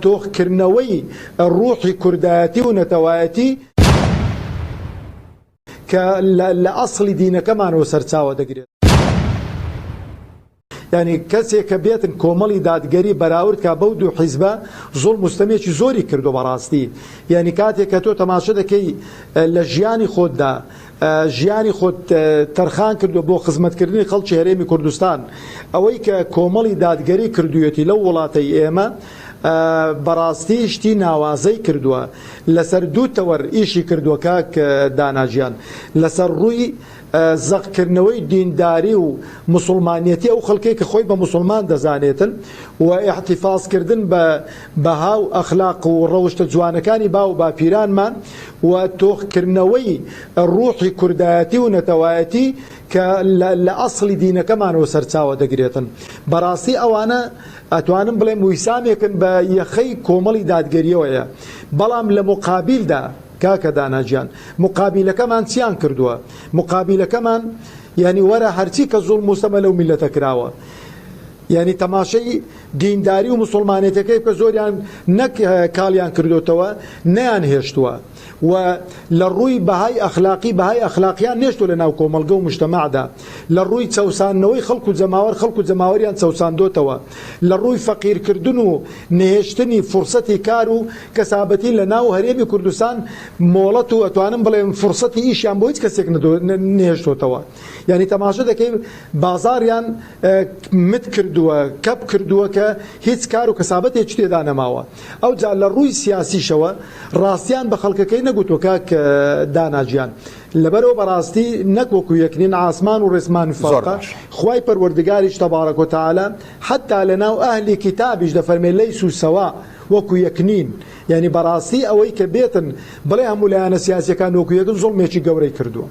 تۆخکردنەوەی ڕوحی کوردایەتی و نەتەوایەتی کە لە ئەسڵی دینەکەمانەوە سەرچاوە دەگرێت. یعنی کەسێک کە بێتن کۆمەڵی دادگەری بەراورد کا بەو دوو حیزبە زوڵم و ستەمێکی زۆری کردو بەڕاستی. یعنی کاتێک کە تۆ تەماشا دەکەی لە ژیانی خۆتدا ژیانی خۆت تەرخان کردو بۆ خزمەتکردنی خەڵکی هەرێمی کوردستان، ئەوەی کە کۆمەڵی دادگەری کردوویەتی لەو وڵاتەی ئێمە بەڕاستی شتی ناوازەی کردووە. لەسەر دوو تەوەر ئیشی کردووە کاک داناژیان، لەسەر ڕووی زەقکردنەوەی دینداری و موسڵمانیەتی ئەو خەڵکەی کە خۆی بە موسڵمان دەزانێتن و احتیفاظکردن بە بەها و ئەخلاق و ڕەوشتە جوانەکانی باو باپیرانمان و تۆخکردنەوەی ڕوحی کوردایەتی و نەتەوایەتی کە لە ئەسڵی دینەکەمانەوە سەرچاوە دەگرێتن. بەڕاستی ئەوانە ئەتوانم بڵێم ویسامێکن بە یەخەی کۆمەڵی دادگەریەوەیە، بەڵام لە مقابلدا کاکە داناژیان مقابلەکەمان چیان کردووە؟ مقابلەکەمان یعنی وەرە هەرچی کە زوڵم و ستەمە لەو میلەتە کراوە، یعنی تەماشای دینداری و موسڵمانێتەکەی کە زۆریان نەک کاڵیان کردوتەوە نەیان هێشتووە و لە ڕووی بەهای ئەخلاقی بەهای ئەخلاقیان نێشتووە لە ناو کۆمەلگە و مجتەمەعدا، لە ڕووی چەوسانەوەی خەڵک و جەماوەر خەڵک و جەماوەریان چەوساندۆتەوە، لە ڕووی فەقیرکردن و نهێشتنی فرسەتی کار و کەسابەتی لە ناو هەرێمی کوردستان مۆڵەت و ئەتوانم بڵێم فرسەتی ئیشیان بۆ هیچ کەسێک نهێشتوتەوە. یعنی تەماشا دەکەی بازاریان مت کردووە کەپ کردووە کە هیچ کار و کەسابەتێکی تێدا نەماوە. ئەو جا لە ڕووی سیاسیشەوە ڕاستیان بە خەڵکەکەی نەگوتوە کاک داناژیان، لەبەرەوە بەڕاستی نەکوەکو یەکنین ئاسمان و ڕێسمان فەرقە. خوای پەروەردگاریش تەبارەک و تەعالە حتا لەناو ئەهلی کتابیش دەفەرمێ لەیسو سەوا وەکو یەکنین. یعنی بەڕاستی ئەوەی کە بێتن بڵێ هەموو لایەنە سیاسیەکان وەکو یەکن زوڵمێکی گەورەی کردووە.